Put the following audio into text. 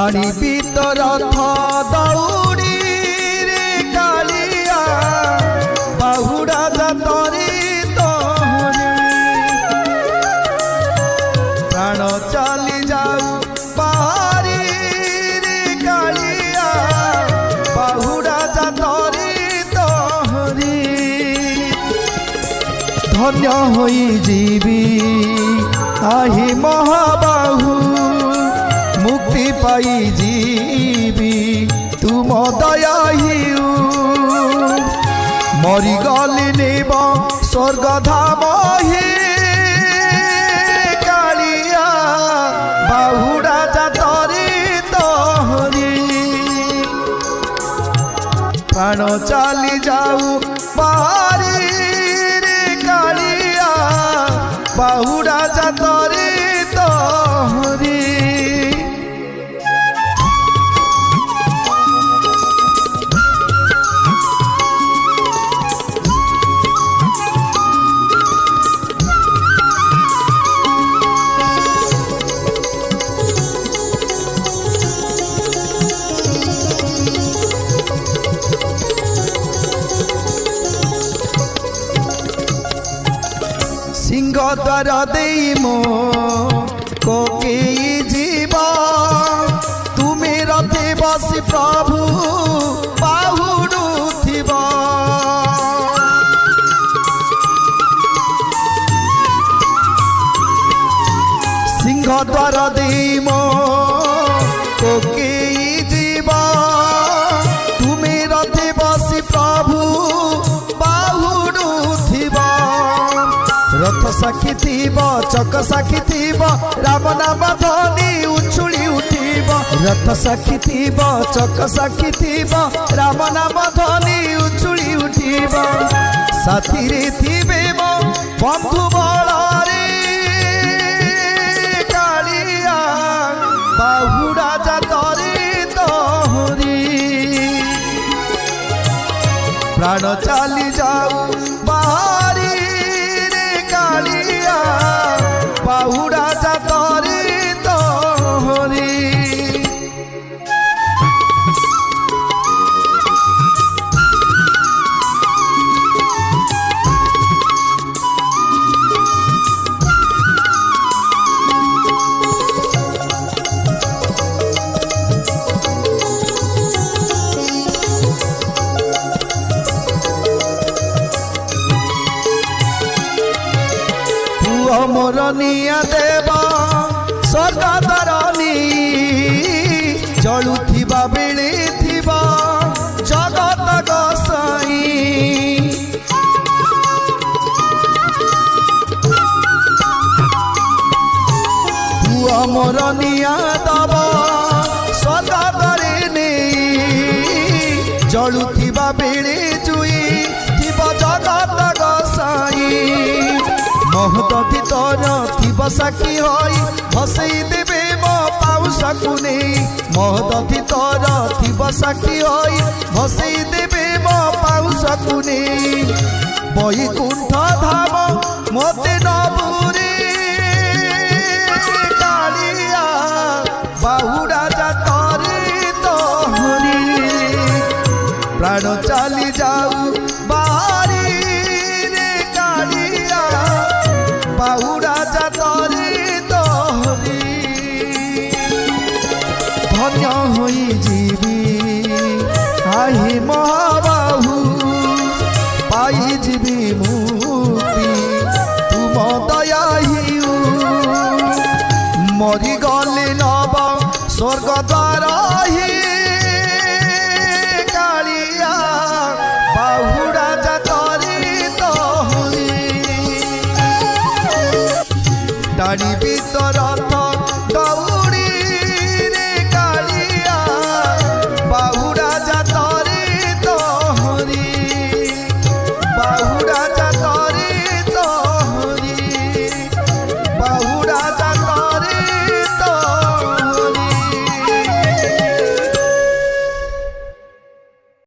टाणी तो रथ दौड़ी रे कालिया बाहुड़ा जातरी तोहरी प्राण चली जाऊ बाहरी रे कालिया बाहुड़ा जातरी तोहरी धन्य होई जीवी आही महाबाहु मुक्ति पाई जीवी तुम दया हिउ मरी गली नेब स्वर्ग धाम हे कालिया बाहुड़ा जातरी तोहरी प्राण चली जाऊ बाहरी रे कालिया बाहुड़ा जातरी तोहरी सिंह द्वार दे मो कोकेई जीवा तुमे रथे बसी प्रभु बाहुडुथिबा सिंह द्वार दे मो कोकेई जीवा तुमे रथे बसी प्रभु बाहुडुथिबा रथ साक्षी थीब चक साक्षी थीब राम नाम ध्वनि उछुली उठिब रथ साक्षी थीब चक साक्षी थीब राम नाम ध्वनि उछुली उठिब साथी रे थीबे मो बंधु बଳରେ कालिया बाहुड़ा जातरी तोहरी प्राण चली जाऊ बाहरी कालिया बाहुड़ा जातरी तोहरी मोर निया देव स्वर्ग धरणी जलुथिबा बेले थिबा जगत गोसाई पुआ मोर निया देव स्वर्ग धरणी जलुथिबा बेले जुई थिबा जगत गोसाई महदधि तर थिब साक्षी हई भसई देवे मो पाउसाकु नहीं महदधि तर थिब साक्षी हई भसई देवे मो पाउसाकु नहीं बैकुंठ धाम मते नबुरी कालिया बाहुड़ा जातरी तोहरी प्राण चली जाऊ बाहरी रे कालिया बाहुड़ा जातरी तोहरी धन्य होई जीवी आही महाबाहु पाई जीवी मुक्ति तुम दया हिउ मरी गले नब स्वर्ग द्वार ही कालिया बाहुड़ा जातरी तोहरी टाणी तो